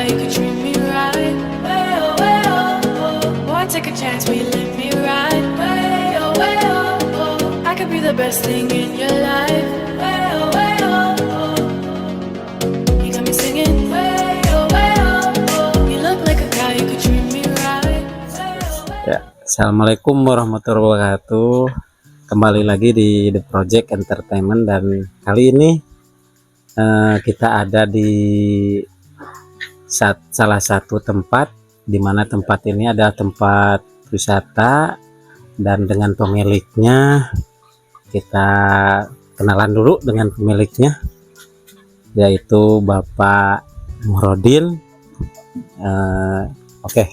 you could treat me right. Way oh, oh. Boy, take a chance, will you let me ride? Way oh, oh. I could be the best thing in your life. Way oh, oh. You got me singing. Way oh, oh. You look like a guy, you could treat me right. Ya, assalamualaikum warahmatullahi wabarakatuh. Kembali lagi di The Project Entertainment, dan kali ini kita ada di salah satu tempat, di mana tempat ini ada tempat wisata, dan dengan pemiliknya kita kenalan dulu dengan pemiliknya, yaitu Bapak Muhrodin. Oke,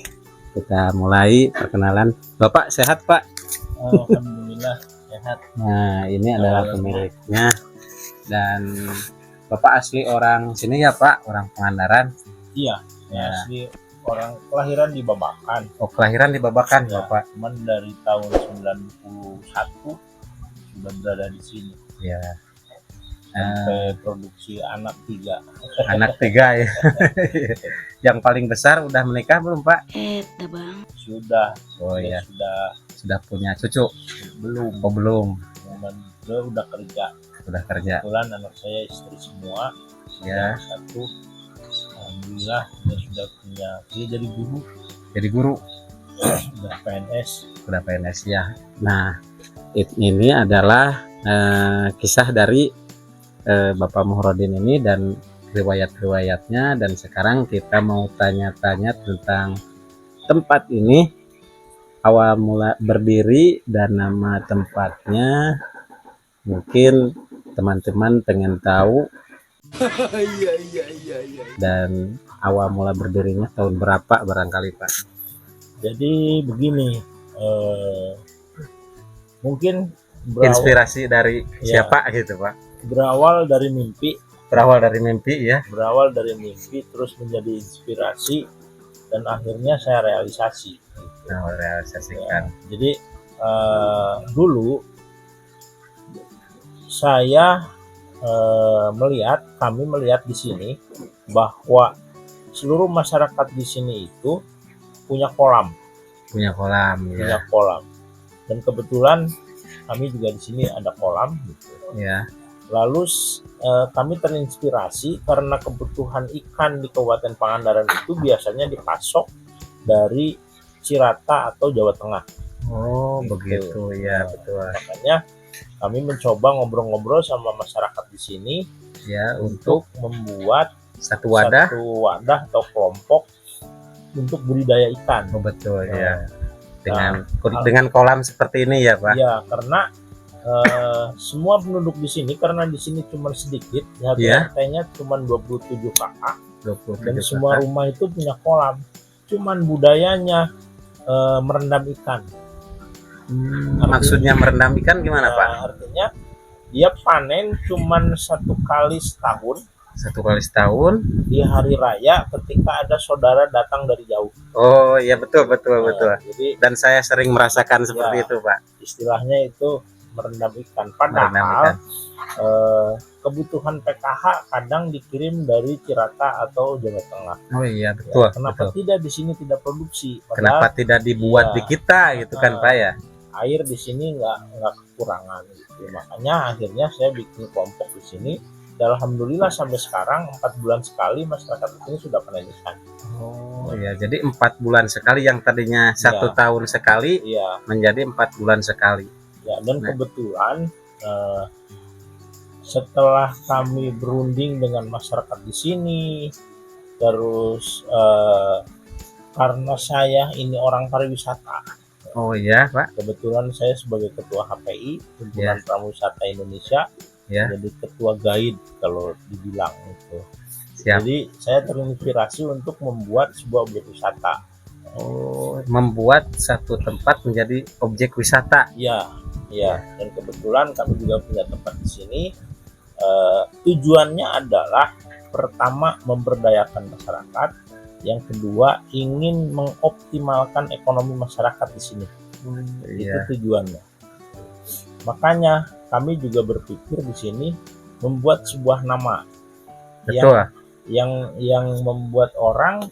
kita mulai perkenalan. Bapak sehat, Pak? Alhamdulillah sehat. Nah, ini adalah pemiliknya, dan Bapak asli orang sini ya, Pak? Orang Pangandaran? Iya, Ya. asli orang kelahiran di Babakan. Oh, kelahiran di Babakan, Ya, Bapak? cuman dari tahun 91 sudah berada di sini. Ya. Sampai produksi anak 3. Anak 3 ya. Yang paling besar udah menikah belum, Pak? Bang. Sudah. Oh ya, Sudah punya cucu? belum. Oh, belum. Dan dia udah kerja. Udah kerja. Kebetulan anak saya istri semua. Ya. Satu. Alhamdulillah dia sudah punya. Dia jadi guru. Jadi guru. Udah PNS. Udah PNS ya. Nah, ini adalah kisah dari Bapak Muhrodin ini dan riwayat-riwayatnya, dan sekarang kita mau tanya-tanya tentang tempat ini, awal mula berdiri dan nama tempatnya. Mungkin teman-teman pengen tahu. Dan awal mula berdirinya tahun berapa barangkali, Pak? Jadi begini, mungkin Inspirasi dari Ya. siapa gitu, Pak? berawal dari mimpi, Berawal dari mimpi ya. terus menjadi inspirasi, dan akhirnya saya realisasi. Nah, realisasikan. Jadi dulu saya kami melihat di sini bahwa seluruh masyarakat di sini itu punya kolam, Punya kolam punya ya. kolam, dan kebetulan kami juga di sini ada kolam gitu. Ya. Lalu kami terinspirasi karena kebutuhan ikan di Kabupaten Pangandaran itu biasanya dipasok dari Cirata atau Jawa Tengah. Oh, Gitu. begitu ya, betul. Makanya kami mencoba ngobrol-ngobrol sama masyarakat di sini Ya, untuk untuk membuat satu wadah. satu wadah atau kelompok untuk budidaya ikan. Oh, betul Nah, ya. Dengan kolam seperti ini ya, Pak. Ya, karena semua penduduk di sini, karena di sini cuma sedikit, Iya. rantainya cuma 27 kakak, 27 dan semua kakak. rumah itu punya kolam. Cuman budayanya merendam ikan. Maksudnya merendam ikan gimana, Pak? Artinya dia panen cuman 1 kali setahun, 1 kali setahun. di hari raya ketika ada saudara datang dari jauh. Oh, iya, betul, betul, Nah, betul. Jadi Dan saya sering merasakan seperti Ya. itu, Pak. istilahnya itu merendam ikan. Merendam Padahal ikan. kebutuhan PKH kadang dikirim dari Cirata atau Jawa Tengah. Oh iya, betul, Kenapa betul. tidak di sini tidak produksi? Kenapa Padahal tidak dibuat Iya. di kita gitu kan, Pak ya? air di sini nggak kekurangan gitu. Makanya akhirnya saya bikin kelompok di sini. Dan alhamdulillah sampai sekarang 4 bulan sekali masyarakat di sini sudah panen ikan. Oh iya, jadi 4 bulan sekali, yang tadinya 1 tahun sekali Iya, menjadi 4 bulan sekali. ya, dan Nah. kebetulan setelah kami berunding dengan masyarakat di sini, terus karena saya ini orang pariwisata, Oh iya, Pak. kebetulan saya sebagai ketua HPI, Himpunan Prawisata Indonesia, Ya. jadi ketua guide kalau dibilang itu. Siap. Jadi saya terinspirasi untuk membuat sebuah objek wisata. Oh, membuat satu tempat menjadi objek wisata. Ya, dan kebetulan kami juga punya tempat di sini. Tujuannya adalah pertama memberdayakan masyarakat, yang kedua ingin mengoptimalkan ekonomi masyarakat di sini. Itu Iya. tujuannya. Makanya kami juga berpikir di sini membuat sebuah nama Betul. yang membuat orang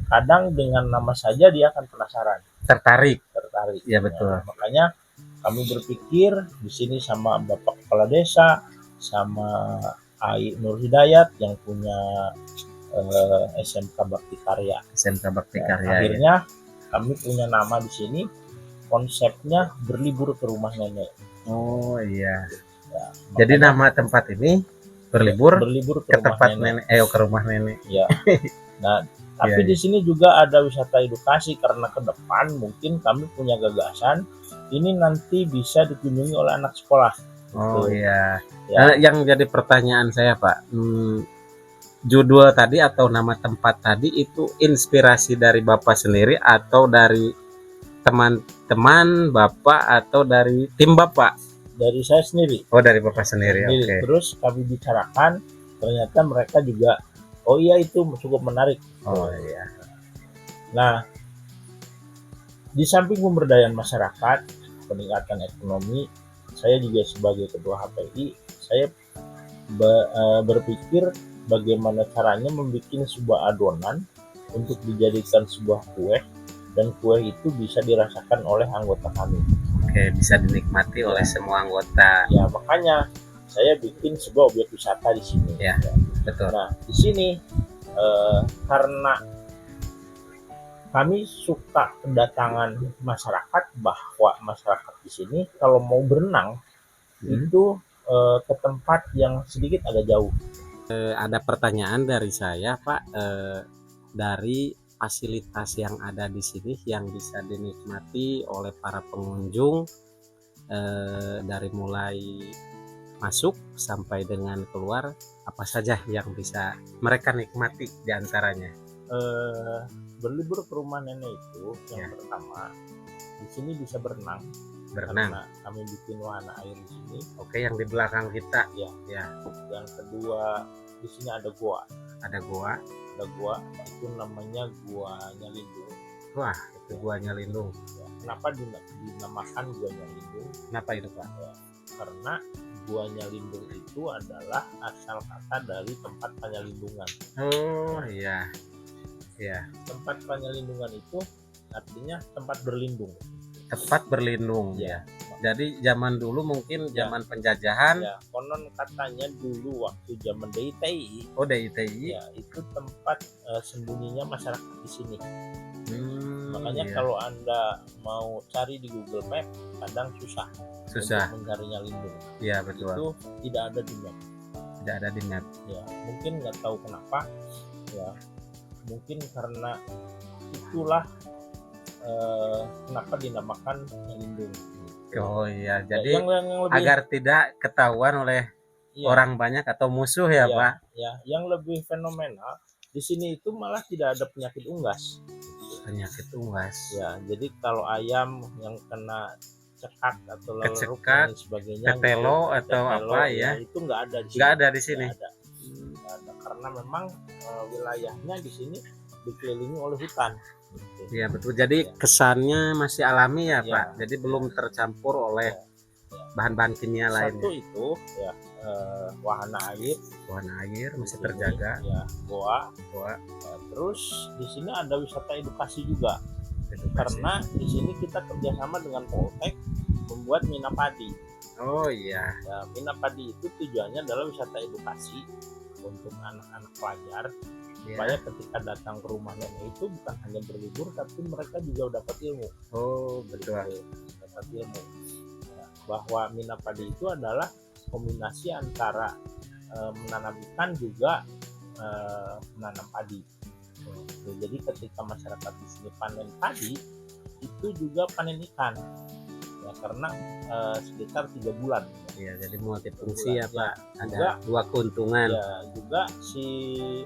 kadang dengan nama saja dia akan penasaran, Tertarik. tertarik. Ya betul. Nah, makanya kami berpikir di sini sama Bapak Kepala Desa, sama Ai Nur Hidayat yang punya SMK Bakti Karya. SMK Bakti Ya, Karya. Ya. akhirnya kami punya nama di sini, konsepnya berlibur ke rumah nenek. Oh iya. Ya, Jadi makanya nama tempat ini berlibur berlibur ke ke rumah tempat nenek. nenek, ke rumah nenek. Ya. Nah, tapi Iya, di sini juga ada wisata edukasi karena ke depan mungkin kami punya gagasan ini nanti bisa dikunjungi oleh anak sekolah. Oh Gitu. iya. Ya. Yang jadi pertanyaan saya Pak, judul tadi atau nama tempat tadi itu inspirasi dari Bapak sendiri atau dari teman-teman Bapak atau dari tim Bapak? Dari saya sendiri. Oh dari Bapak sendiri, oke. Sendiri. Terus kami bicarakan, ternyata mereka juga, oh iya itu cukup menarik. Oh iya. Nah, di samping pemberdayaan masyarakat, peningkatan ekonomi, saya juga sebagai ketua HPI, saya berpikir bagaimana caranya membuat sebuah adonan untuk dijadikan sebuah kue, dan kue itu bisa dirasakan oleh anggota kami. Oke, bisa dinikmati oleh semua anggota. Ya, makanya saya bikin sebuah objek wisata di sini. Ya, betul. Nah, di sini karena kami suka kedatangan masyarakat, bahwa masyarakat di sini kalau mau berenang itu ke tempat yang sedikit agak jauh. Ada pertanyaan dari saya Pak, dari fasilitas yang ada di sini yang bisa dinikmati oleh para pengunjung, dari mulai masuk sampai dengan keluar, apa saja yang bisa mereka nikmati diantaranya? Berlibur ke rumah nenek itu yang pertama, di sini bisa berenang. Berenang. Karena kami bikin wahana air di sini. Oke, yang di belakang kita. Ya. Ya. Yang kedua, di sini ada gua. Ada gua. Ada gua, itu namanya Guanya Lindung. Wah, itu Guanya Lindung. Ya. Kenapa dinamakan Guanya Lindung? Kenapa itu Pak? Ya, karena Guanya Lindung itu adalah asal kata dari tempat penyelindungan. Oh iya. Ya. Tempat penyelindungan itu artinya tempat berlindung. Tempat berlindung. Ya. Jadi zaman dulu mungkin zaman penjajahan. Ya, konon katanya dulu waktu zaman DITI. Oh DITI. Ya, itu tempat sembunyinya masyarakat di sini. Makanya iya. kalau Anda mau cari di Google Map kadang susah. Susah. Untuk mencarinya Lindung. Iya betul. Itu tidak ada di map. Tidak ada di map. Ya, mungkin nggak tahu kenapa. Ya, mungkin karena itulah kenapa dinamakan Lindung. Oh iya, jadi yang lebih, agar tidak ketahuan oleh orang banyak atau musuh ya Pak. Ya, yang lebih fenomenal di sini itu malah tidak ada penyakit unggas. Penyakit unggas. Ya, jadi kalau ayam yang kena cekak atau leleruk dan sebagainya, tetelo atau apa ya, itu nggak ada di sini. Nggak ada di sini. Nggak ada, karena memang wilayahnya di sini dikelilingi oleh hutan. Iya betul. Jadi kesannya masih alami ya, Ya. Pak. Jadi belum tercampur oleh bahan-bahan kimia lainnya. Satu itu ya wahana air. Wahana air masih terjaga. Ya, goa. Goa. Terus di sini ada wisata edukasi juga. Edukasi. Karena di sini kita kerjasama dengan Poltek membuat Mina Padi. Oh iya. Ya, Mina Padi itu tujuannya adalah wisata edukasi untuk anak-anak pelajar. Supaya ketika datang ke rumah nenek itu bukan hanya berlibur, tapi mereka juga dapat ilmu. Oh betul. Dapat ilmu. Ya, bahwa Mina Padi itu adalah kombinasi antara menanam ikan juga menanam padi. Jadi ketika masyarakat di sini panen padi, itu juga panen ikan. Ya, karena sekitar 3 bulan. Iya, jadi multifungsi ya Pak. Ada juga, dua keuntungan. Ya, juga si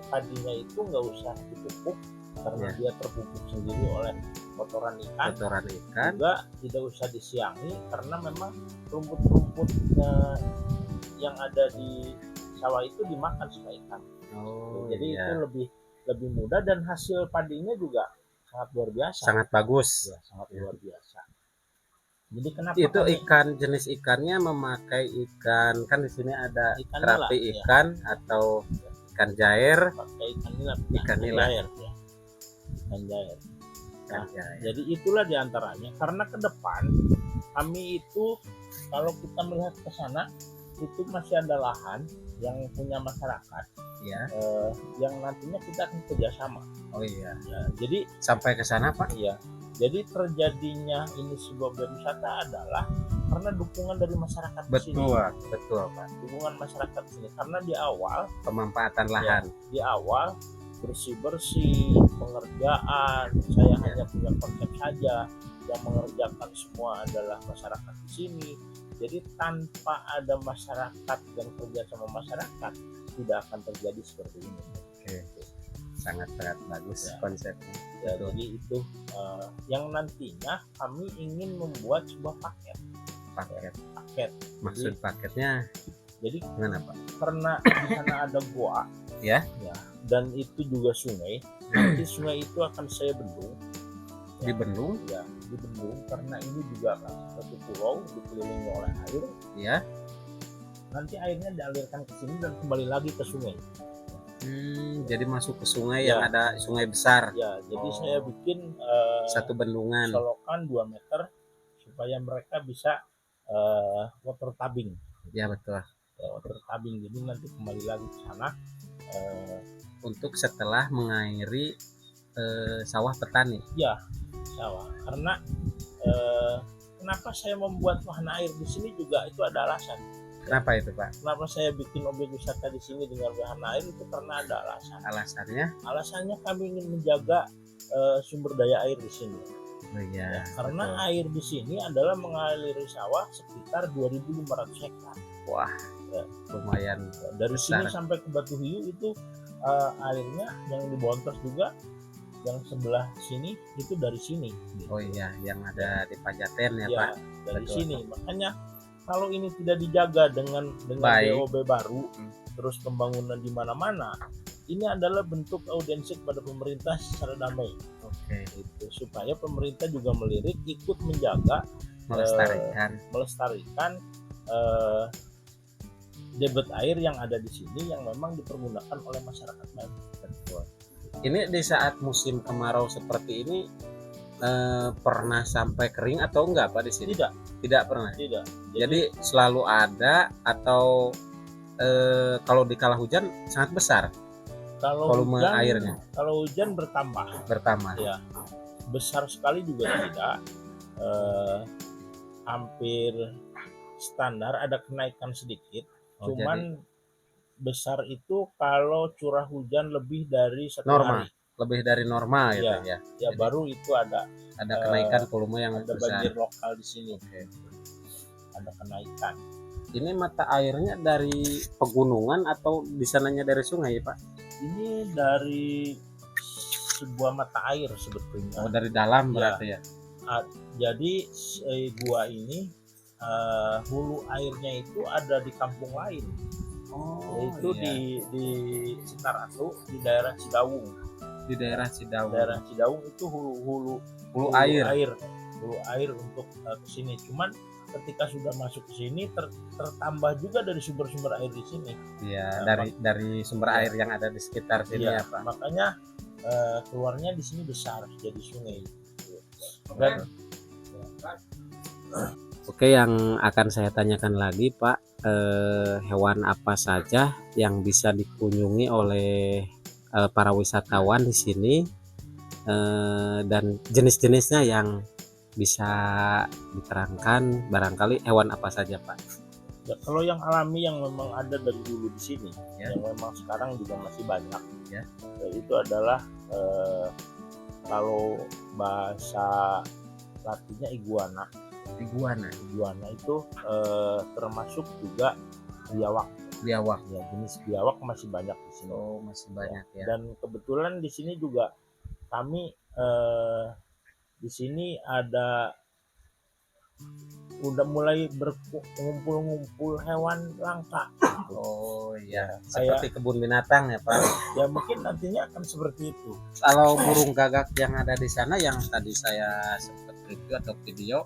padinya itu nggak usah dipupuk karena dia terpupuk sendiri oleh kotoran ikan. Kotoran ikan. Juga tidak usah disiangi karena memang rumput-rumput yang ada di sawah itu dimakan sama ikan. Oh, jadi iya. itu lebih mudah dan hasil padinya juga sangat luar biasa. Sangat bagus. Ya, sangat luar biasa. Jadi kenapa itu ikan jenis ikannya memakai ikan kan di sini ada terapi ikan atau ikan jair, pakai ikan nila. Ikan nila. Jair, ya. Ikan jair. ikan jair. Jadi itulah diantaranya. Karena ke depan kami itu kalau kita melihat ke sana itu masih ada lahan yang punya masyarakat Ya. yang nantinya kita akan kerjasama. Oh iya. Ya, jadi Sampai ke sana Pak. iya. Jadi terjadinya ini sebuah objek wisata adalah karena dukungan dari masyarakat di sini. Betul Pak. Dukungan masyarakat di sini karena di awal Pemanfaatan lahan. di awal bersih-bersih pengerjaan saya hanya punya konsep saja, yang mengerjakan semua adalah masyarakat di sini. Jadi tanpa ada masyarakat dan kerja sama masyarakat tidak akan terjadi seperti ini. Oke. Sangat-sangat bagus Ya. konsepnya. Ya, Betul. jadi itu yang nantinya kami ingin membuat sebuah paket. Maksud paketnya Jadi gimana Pak? karena di sana ada goa, Ya. dan itu juga sungai. Nanti sungai itu akan saya bendung, Dibendung, ya, dibendung karena ini juga kan satu pulau dikelilingi oleh air. ya. Nanti airnya dialirkan ke sini dan kembali lagi ke sungai. Jadi masuk ke sungai Ya. yang ada sungai besar. Ya, jadi Oh. saya bikin Satu bendungan. solokan 2 meter supaya mereka bisa water tubing. Ya betul. Ya, water tubing. Jadi nanti kembali lagi ke sana. Untuk setelah mengairi sawah petani. Sawah. Karena kenapa saya membuat wahana air di sini juga itu ada alasan. Kenapa itu Pak? Kenapa saya bikin objek wisata di sini dengan wahana air itu karena ada alasan. Alasannya? Alasannya kami ingin menjaga sumber daya air di sini. Oh iya. Karena betul. air di sini adalah mengaliri sawah sekitar 2.500 hektar. Wah, lumayan Dari besar. sini sampai ke Batu Hiu itu airnya yang di Bontos juga, yang sebelah sini itu dari sini. Oh iya, yang ada di Pajaten ya Ya, Pak. dari Betul. sini. Makanya kalau ini tidak dijaga dengan Baik. BOB baru, terus pembangunan di mana-mana, ini adalah bentuk audiensi kepada pemerintah secara damai. Oke. Itu supaya pemerintah juga melirik ikut menjaga melestarikan debit air yang ada di sini yang memang dipergunakan oleh masyarakat banyak. Betul. Ini di saat musim kemarau seperti ini pernah sampai kering atau enggak Pak di sini? Tidak pernah. Tidak. Jadi selalu ada atau kalau di kala hujan sangat besar kalau volume hujan, airnya kalau hujan bertambah, ya. Besar sekali juga tidak. Hampir standar, ada kenaikan sedikit. Oh, Cuman besar itu kalau curah hujan lebih dari 1 Normal. hari. Lebih dari normal gitu Iya. ya. Ya Jadi baru itu ada kenaikan volume yang ada besar. banjir lokal di sini. Ada kenaikan. Ini mata airnya dari pegunungan atau di sananya dari sungai Pak? Ini dari sebuah mata air sebetulnya. Oh, dari dalam Ya. berarti ya. Jadi gua ini hulu airnya itu ada di kampung lain, yaitu di Citaratu, di daerah Cidaung. Di daerah Cidaung. Daerah Cidaung itu hulu air. Hulu air untuk ke sini. Cuman ketika sudah masuk ke sini tertambah juga dari sumber-sumber air di sini. Iya, Nah, dari sumber Iya. air yang ada di sekitar sini Iya, ya Pak. makanya keluarnya di sini besar jadi sungai. Dan Oke, yang akan saya tanyakan lagi Pak, hewan apa saja yang bisa dikunjungi oleh para wisatawan di sini, dan jenis-jenisnya yang bisa diterangkan, barangkali hewan apa saja Pak? ya, kalau yang alami yang memang ada dari dulu di sini, Ya. yang memang sekarang juga masih banyak, Ya. Itu adalah kalau bahasa Latinnya iguana. Iguana itu termasuk juga biawak. Biawak. Ya, jenis biawak masih banyak di sini. Oh, masih banyak ya. Dan kebetulan di sini juga kami di sini udah mulai ngumpul hewan langka. Oh iya, Kayak- seperti kebun binatang ya Pak. Ya mungkin nantinya akan seperti itu. Kalau burung gagak yang ada di sana yang tadi saya sempat review atau video,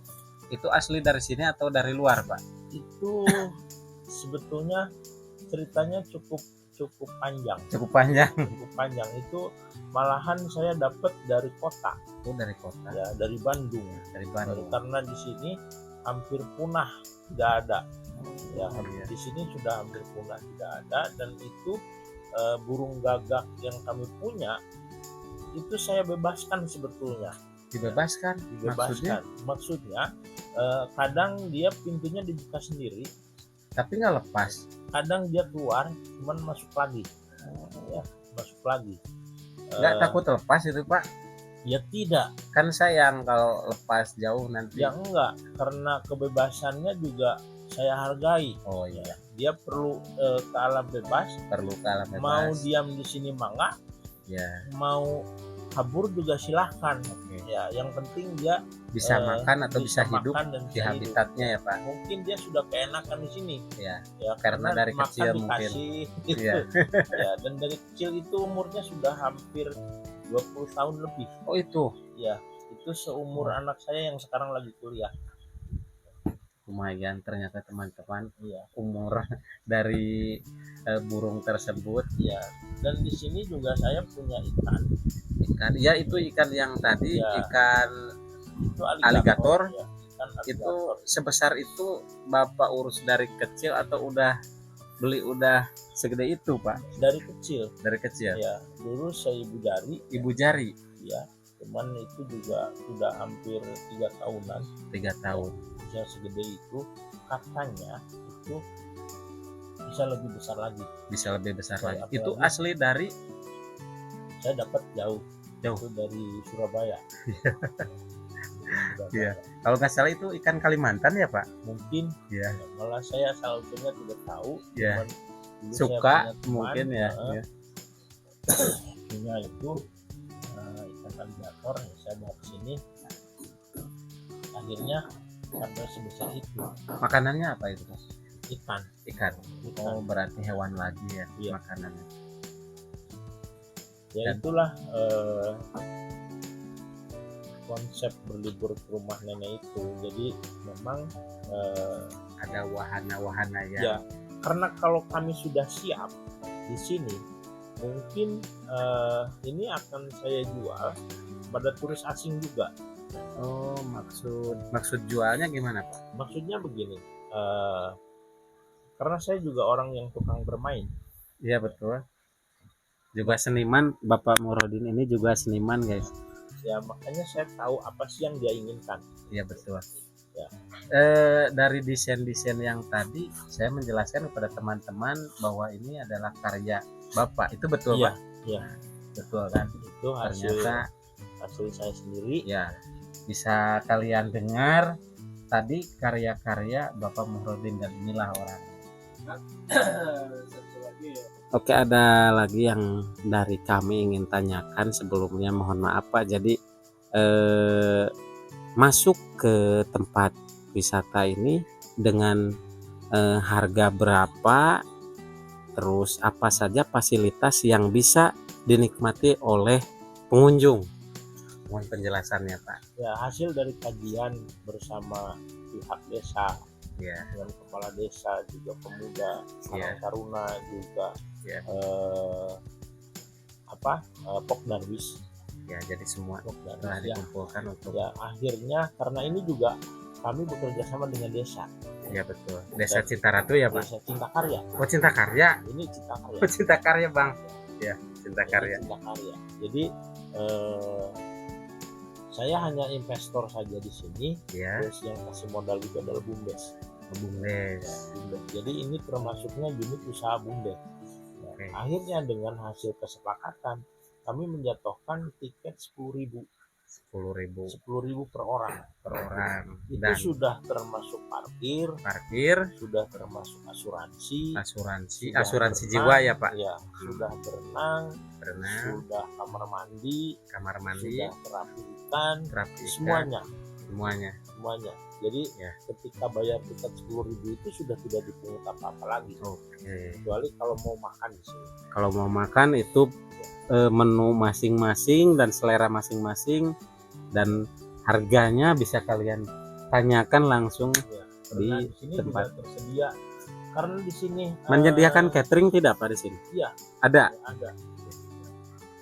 itu asli dari sini atau dari luar Pak? Itu sebetulnya ceritanya cukup cukup panjang. Cukup panjang. Cukup panjang itu malahan saya dapat dari kota, Oh, dari kota. ya dari Bandung. Dari Bandung. Karena di sini hampir punah, tidak ada. Ya, Iya. di sini sudah hampir punah, tidak ada. Dan itu burung gagak yang kami punya itu saya bebaskan sebetulnya. Dibebaskan. Maksudnya? Maksudnya kadang dia pintunya dibuka sendiri, Tapi nggak lepas. kadang dia keluar cuman masuk lagi, ya masuk lagi. Nggak Eh, takut lepas itu Pak? Ya tidak, Kan sayang kalau lepas jauh nanti. ya enggak, karena kebebasannya juga saya hargai. Oh iya, Dia perlu ke alam bebas, perlu ke alam bebas. mau diam di sini mangga, Ya, mau kabur juga silahkan. oke. Ya, yang penting dia Bisa makan atau bisa hidup makan dan di bisa hidup. habitatnya ya Pak. Mungkin dia sudah keenakan di sini. Ya, Ya, karena dari makan kecil mungkin. dikasih, gitu. Iya. Ya, dan dari kecil itu umurnya sudah hampir 20 tahun lebih. Oh itu Ya, itu seumur anak saya yang sekarang lagi kuliah. lumayan ternyata teman-teman Iya, umur dari burung tersebut. iya. Dan di sini juga saya punya ikan. Ikan, ya itu ikan yang tadi Ya. ikan Itu Aligator. Ya, ikan itu aligator. sebesar itu Bapak urus dari kecil atau udah beli udah segede itu Pak? Dari kecil. Dari kecil. Ya, dulu saya ibu jari. Ibu jari Ya, cuman itu juga sudah hampir 3 tahunan. 3 tahun. Bisa segede itu, katanya itu bisa lebih besar lagi. Bisa lebih besar Kayak lagi. apa Itu lagi? asli dari Saya dapat jauh itu dari Surabaya. Surabaya. Iya. Kalau nggak salah itu ikan Kalimantan ya Pak? Mungkin Iya. malah saya asal usulnya tidak tahu. Iya. Cuman dulu saya Suka punya teman, mungkin ya. Iya. punya itu ikan aligator. Ya, saya bawa ke sini. Akhirnya sampai sebesar itu Makanannya apa itu Pak? ikan. Ikan. Ikan. Oh berarti hewan lagi ya Iya. makanannya. Ya Dan- itulah konsep berlibur ke rumah nenek itu. Jadi memang Ada wahana-wahana ya. ya, karena kalau kami sudah siap di sini, mungkin ini akan saya jual pada turis asing juga. Oh maksud jualnya gimana Pak? Maksudnya begini, karena saya juga orang yang tukang bermain. Iya betul. Juga seniman, Bapak Murodin ini juga seniman guys. Ya makanya saya tahu apa sih yang dia inginkan. Iya betul. Ya. Dari desain-desain yang tadi saya menjelaskan kepada teman-teman bahwa ini adalah karya Bapak. Itu betul Iya, Pak? iya. Betul kan? Itu hasil Ternyata saya sendiri. ya bisa kalian dengar tadi karya-karya Bapak Murodin dan inilah orang. Oke, ada lagi yang dari kami ingin tanyakan sebelumnya, mohon maaf Pak. Jadi masuk ke tempat wisata ini dengan harga berapa, terus apa saja fasilitas yang bisa dinikmati oleh pengunjung. Mohon penjelasannya Pak. Ya hasil dari kajian bersama pihak desa, Ya, dengan kepala desa, juga pemuda, Iya. Karang Taruna, juga Iya. Pokdarwis. ya jadi semua Pokdarwis telah ya. dikumpulkan untuk Ya akhirnya karena ini juga kami bekerja sama dengan desa, ya betul. Desa Cintaratu ya Pak. desa Cinta Karya. Oh Cinta Karya. Ini Cinta Karya. Oh Cinta Karya Bang. Ya Cinta Ini Karya. Cinta Karya. Jadi saya hanya investor saja di sini, Ya, terus yang kasih modal juga adalah BUMDes. BUMDes. BUMDes. Jadi ini termasuknya unit usaha BUMDes. Nah, Oke. akhirnya dengan hasil kesepakatan kami menjatuhkan tiket 10.000 10.000 per orang. per orang. Itu Dan sudah termasuk parkir, parkir, sudah termasuk asuransi, asuransi, sudah asuransi berenang, jiwa ya Pak. ya, sudah berenang, Berenang, sudah kamar mandi, kamar mandi, sudah terapi ikan, terapi ikan, semuanya. semuanya. Jadi Ya. ketika bayar tiket 10.000 itu sudah tidak dipungut apa-apa lagi, Oke. kecuali kalau mau makan di sini. Kalau mau makan itu menu masing-masing dan selera masing-masing dan harganya bisa kalian tanyakan langsung Ya, Di karena di sini tempat. juga tersedia karena di sini Menyediakan catering tidak Pak di sini? Iya. Ada. Ada.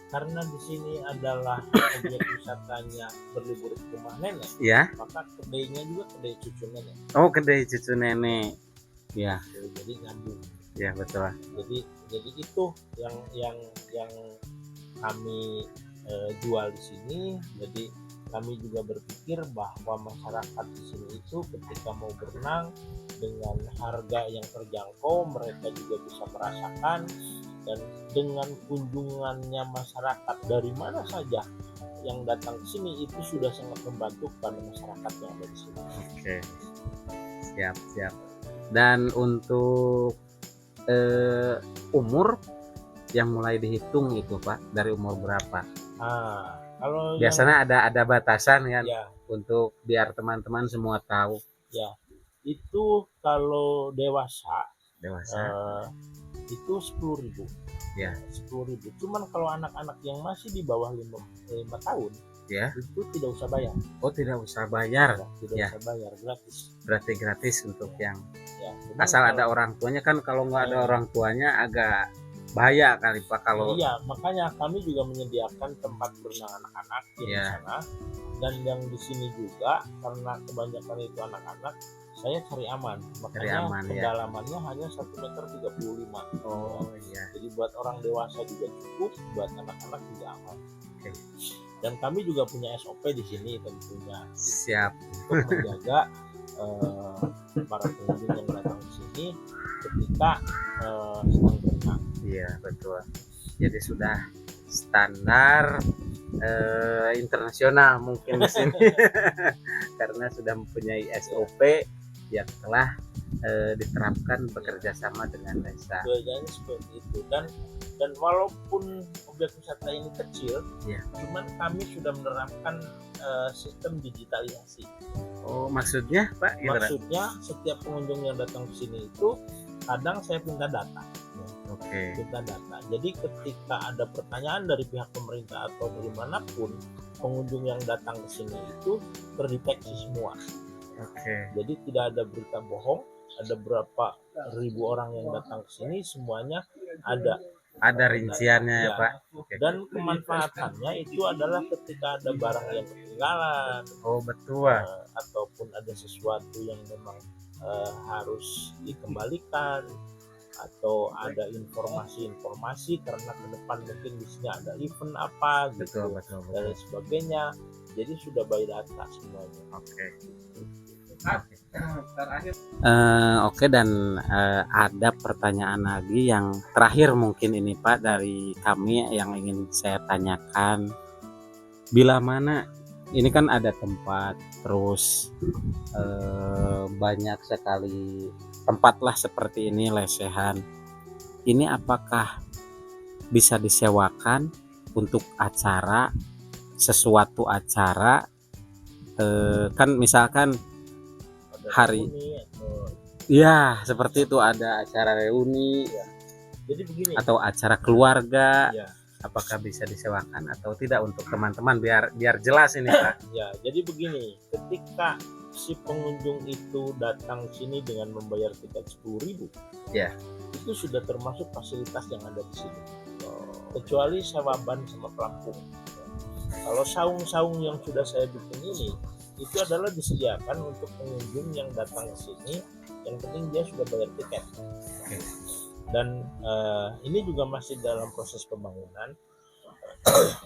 Karena di sini adalah objek wisatanya berlibur ke rumah nenek, Ya. maka kedainya juga kedai cucu nenek. Oh, kedai cucu nenek. Ya, Jadi nyambung. ya betul. Jadi itu yang kami jual di sini. Jadi kami juga berpikir bahwa masyarakat di sini itu ketika mau berenang dengan harga yang terjangkau, mereka juga bisa merasakan, dan dengan kunjungannya masyarakat dari mana saja yang datang ke sini itu sudah sangat membantu kepada masyarakat yang ada di sini. Oke. Siap. Dan untuk umur yang mulai dihitung itu Pak, dari umur berapa? Kalau Biasanya ada batasan kan ya untuk biar teman-teman semua tahu. itu kalau dewasa Dewasa. itu 10.000. Ya. 10.000. Cuman kalau anak-anak yang masih di bawah 5 tahun, Ya. itu tidak usah bayar. Oh, tidak usah bayar. Tidak Ya. usah bayar, gratis. Berarti gratis untuk yang Ya, cuman asal kalau- ada orang tuanya kan, kalau nggak ada orang tuanya agak bahaya kali Pak kalau. Iya, makanya kami juga menyediakan tempat berenang anak-anak di Iya. sana. Dan yang di sini juga karena kebanyakan itu anak-anak, saya cari aman. Makanya aman, ya. kedalamannya hanya 1,35 meter. Oh iya. Jadi buat orang dewasa juga cukup, buat anak-anak juga aman. Oke. Dan kami juga punya SOP di sini tentunya Siap. untuk menjaga para pengunjung yang datang ke sini ketika sedang berenang. Iya betul. Jadi sudah standar internasional mungkin di sini karena sudah mempunyai SOP yang telah diterapkan bekerja sama dengan desa. Bedanya seperti itu. Dan walaupun objek wisata ini kecil, Iya. cuman kami sudah menerapkan sistem digitalisasi. Oh, maksudnya Pak gimana? Maksudnya setiap pengunjung yang datang ke sini itu kadang saya minta data. Oke. Jadi ketika ada pertanyaan dari pihak pemerintah atau dari manapun, pengunjung yang datang ke sini itu terdeteksi semua. Oke. Jadi tidak ada berita bohong. Ada berapa ribu orang yang datang ke sini, semuanya ada rinciannya ya Ya. Pak. Oke. Dan kemanfaatannya itu adalah ketika ada barang yang ketinggalan, Oh betul. ataupun ada sesuatu yang memang harus dikembalikan, atau ada informasi karena ke depan mungkin di sini ada event apa gitu Betul. dan sebagainya. Jadi sudah by data semuanya. Oke. Oke, dan ada pertanyaan lagi yang terakhir mungkin ini Pak dari kami yang ingin saya tanyakan. Bila mana ini kan ada tempat, terus banyak sekali tempat lah seperti ini lesehan. Ini apakah bisa disewakan untuk acara, sesuatu acara, kan misalkan Ada Hari. reuni atau ya seperti itu, ada acara reuni jadi begini. atau acara keluarga, Ya, apakah bisa disewakan atau tidak untuk teman-teman biar jelas ini Pak. ya, jadi begini. Ketika si pengunjung itu datang sini dengan membayar tiket 10.000, Ya. itu sudah termasuk fasilitas yang ada di sini. Kecuali sewa ban sama pelampung. Kalau saung-saung yang sudah saya bikin ini, itu adalah disediakan untuk pengunjung yang datang ke sini. Yang penting dia sudah bayar tiket. Dan ini juga masih dalam proses pembangunan.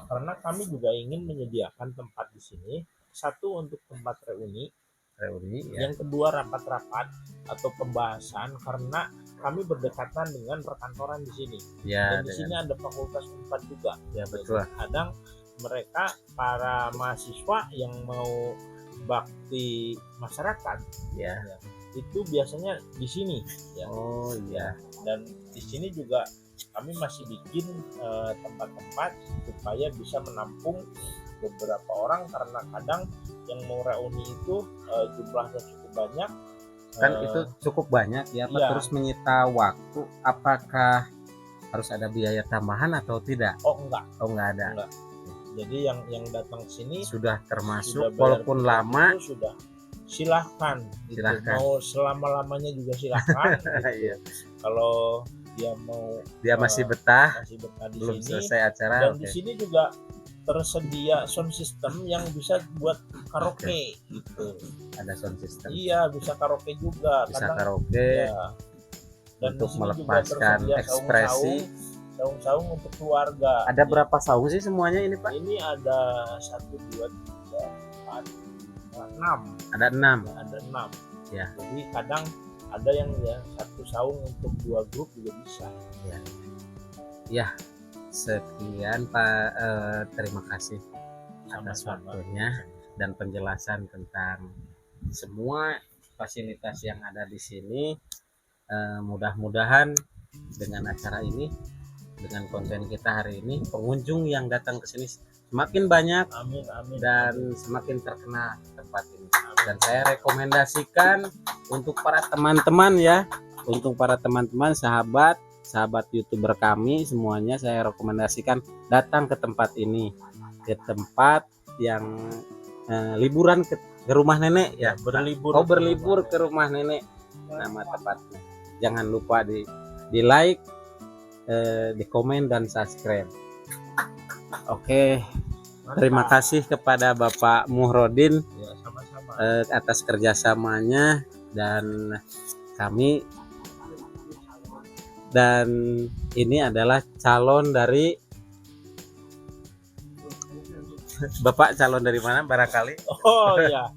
Karena kami juga ingin menyediakan tempat di sini. Satu untuk tempat reuni, Ya. yang kedua rapat-rapat atau pembahasan, karena kami berdekatan dengan perkantoran di sini. Ya, Dan di sini ada fakultas Unpad juga. ya betul. Kadang mereka para mahasiswa yang mau bakti masyarakat Ya. itu biasanya di sini ya. Oh iya. Dan di sini juga kami masih bikin tempat-tempat supaya bisa menampung beberapa orang, karena kadang yang mau reuni itu jumlahnya cukup banyak. Kan itu cukup banyak ya Pak, Iya. terus menyita waktu. Apakah harus ada biaya tambahan atau tidak? Oh enggak, Oh nggak ada. Enggak. Jadi yang datang ke sini Sudah termasuk sudah bayar walaupun tiket lama. itu silahkan, gitu. Silahkan. Mau selama-lamanya juga silahkan. Iya. Kalau dia mau Dia masih betah, masih betah di belum sini, selesai acara. dan Oke. di sini juga tersedia sound system yang bisa buat karaoke gitu. Ada sound system, Iya, bisa karaoke juga. bisa Kadang, karaoke ya. Dan untuk di sini juga melepaskan tersedia ekspresi. saung-saung untuk keluarga. Ada berapa saung sih semuanya ini Pak? Ini ada 1, 2, 3, 4, 6. Ada 6. Ada 6. Ya. Jadi kadang ada yang ya satu saung untuk 2 grup juga bisa. Ya, sekian Pak. Terima kasih atas Sama-sama. waktunya dan penjelasan tentang semua fasilitas yang ada di sini. Mudah-mudahan dengan acara ini, dengan konten kita hari ini, pengunjung yang datang ke sini semakin banyak Amin, amin. dan semakin terkenal tempat ini. Dan saya rekomendasikan untuk para teman-teman ya, untuk para teman-teman sahabat YouTuber kami semuanya, saya rekomendasikan datang ke tempat ini, ke tempat yang liburan ke rumah nenek ya. Berlibur. Oh, berlibur ke rumah nenek, nama tempatnya. Jangan lupa di like, di komen dan subscribe. Oke, terima kasih kepada Bapak Muhrodin Ya, sama-sama. atas kerjasamanya dan kami, dan ini adalah calon dari Bapak, calon dari mana barangkali? Oh ya,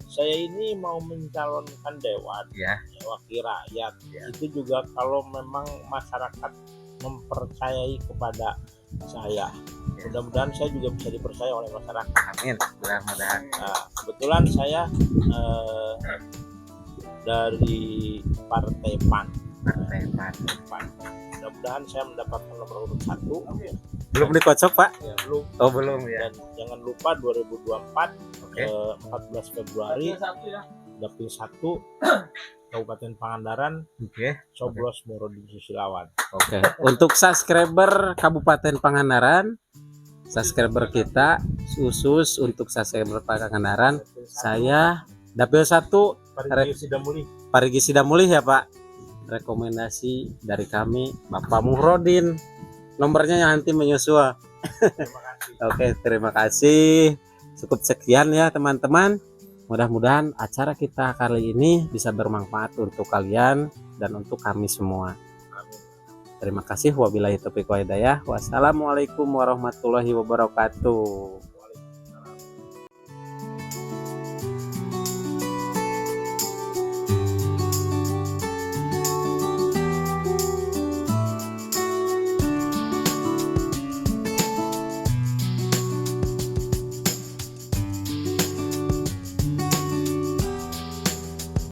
saya ini mau mencalonkan dewan, Ya. wakil rakyat. Ya. Itu juga kalau memang masyarakat mempercayai kepada saya. Ya. Mudah-mudahan saya juga bisa dipercaya oleh masyarakat. Amin. Mudah-mudahan. Nah, kebetulan saya dari Partai PAN. Mudah-mudahan saya mendapatkan nomor urut 1. Belum dikocok Pak? Ya, belum. Oh belum ya. Dan jangan lupa 2024 Oke. 14 Februari Dapil 1 Kabupaten Pangandaran, Oke. Coblos Muhrodin Susilawan. Oke. Untuk subscriber Kabupaten Pangandaran, subscriber kita khusus untuk subscriber Pangandaran, saya Dapil 1 Parigi Sidamuli. Parigi Sidamulih ya Pak. Rekomendasi dari kami Bapak Muhrodin. Nomornya nanti menyusul. Terima kasih. Oke, terima kasih. Cukup sekian ya teman-teman. Mudah-mudahan acara kita kali ini bisa bermanfaat untuk kalian dan untuk kami semua. Amin. Terima kasih. Wabillahi taufiq wal hidayah. Wassalamualaikum warahmatullahi wabarakatuh.